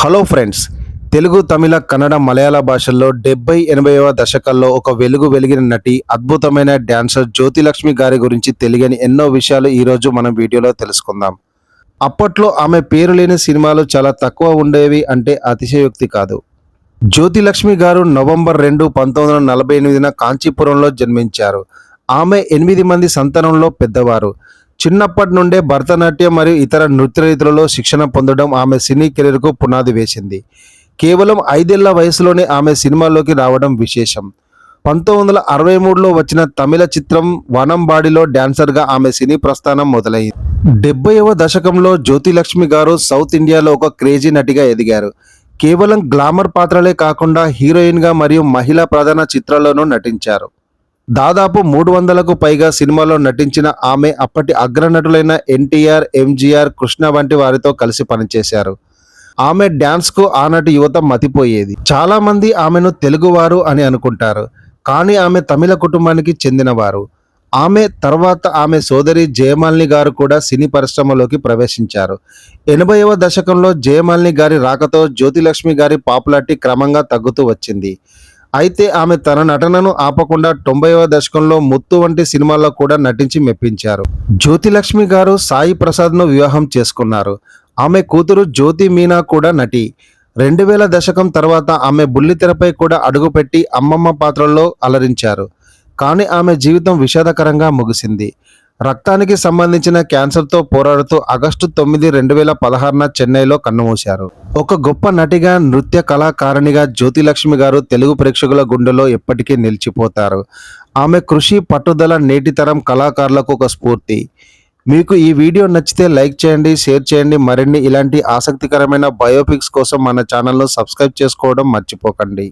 Hello friends, Telugu, తమిళ, కన్నడ, మలయాళ భాషల్లో 70-80వ దశకాల్లో ఒక వెలిగిన నటి, అద్భుతమైన డాన్సర్ జ్యోతిలక్ష్మి గారి గురించి తెలియని ఎన్నో విషయాలు ఈరోజు మనం వీడియోలో తెలుసుకుందాం. అప్పట్లో ఆమె పేరు లేని సినిమాలు చాలా తక్కువ ఉండేవి అంటే అతిశయోక్తి కాదు. జ్యోతిలక్ష్మి గారు నవంబర్ 2, 1948న కాంచీపురంలో జన్మించారు. ఆమె 8 మంది సంతానంలో పెద్దవారు. చిన్నప్పటి నుండే భరతనాట్యం మరియు ఇతర నృత్య రీతులలో శిక్షణ పొందడం ఆమె సినీ కెరీర్కు పునాది వేసింది. కేవలం 5 ఏళ్ల వయసులోనే ఆమె సినిమాల్లోకి రావడం విశేషం. 1963లో వచ్చిన తమిళ చిత్రం వానంబాడిలో డాన్సర్గా ఆమె సినీ ప్రస్థానం మొదలైంది. 70వ దశకంలో జ్యోతిలక్ష్మి గారు సౌత్ ఇండియాలో ఒక క్రేజీ నటిగా ఎదిగారు. కేవలం గ్లామర్ పాత్రలే కాకుండా హీరోయిన్గా మరియు మహిళా ప్రధాన చిత్రాల్లోనూ నటించారు. దాదాపు 300కు పైగా సినిమాల్లో నటించిన ఆమె అప్పటి అగ్రనటులైన ఎన్టీఆర్, ఎంజీఆర్, కృష్ణ వంటి వారితో కలిసి పనిచేశారు. ఆమె డ్యాన్స్కు ఆనాటి యువత మతిపోయేది. చాలామంది ఆమెను తెలుగువారు అని అనుకుంటారు, కానీ ఆమె తమిళ కుటుంబానికి చెందినవారు. ఆమె తర్వాత ఆమె సోదరి జయమాలిని గారు కూడా సినీ పరిశ్రమలోకి ప్రవేశించారు. 80వ దశకంలో జయమాలిని గారి రాకతో జ్యోతిలక్ష్మి గారి పాపులారిటీ క్రమంగా తగ్గుతూ వచ్చింది. అయితే ఆమె తన నటనను ఆపకుండా 90వ దశకంలో ముత్తు వంటి సినిమాల్లో కూడా నటించి మెప్పించారు. జ్యోతిలక్ష్మి గారు సాయి ప్రసాద్ను వివాహం చేసుకున్నారు. ఆమె కూతురు జ్యోతి మీనా కూడా నటి. 2000 దశకం తర్వాత ఆమె బుల్లితెరపై కూడా అడుగుపెట్టి అమ్మమ్మ పాత్రల్లో అలరించారు. కానీ ఆమె జీవితం విషాదకరంగా ముగిసింది. రక్తానికి సంబంధించిన క్యాన్సర్తో పోరాడుతూ ఆగస్టు 9, 2016న చెన్నైలో కన్నుమూశారు. ఒక గొప్ప నటిగా, నృత్య కళాకారిణిగా జ్యోతిలక్ష్మి గారు తెలుగు ప్రేక్షకుల గుండెలో ఎప్పటికీ నిలిచిపోతారు. ఆమె కృషి, పట్టుదల నేటి తరం కళాకారులకు ఒక స్ఫూర్తి. మీకు ఈ వీడియో నచ్చితే లైక్ చేయండి, షేర్ చేయండి. మరిన్ని ఇలాంటి ఆసక్తికరమైన బయోపిక్స్ కోసం మన ఛానల్ను సబ్స్క్రైబ్ చేసుకోవడం మర్చిపోకండి.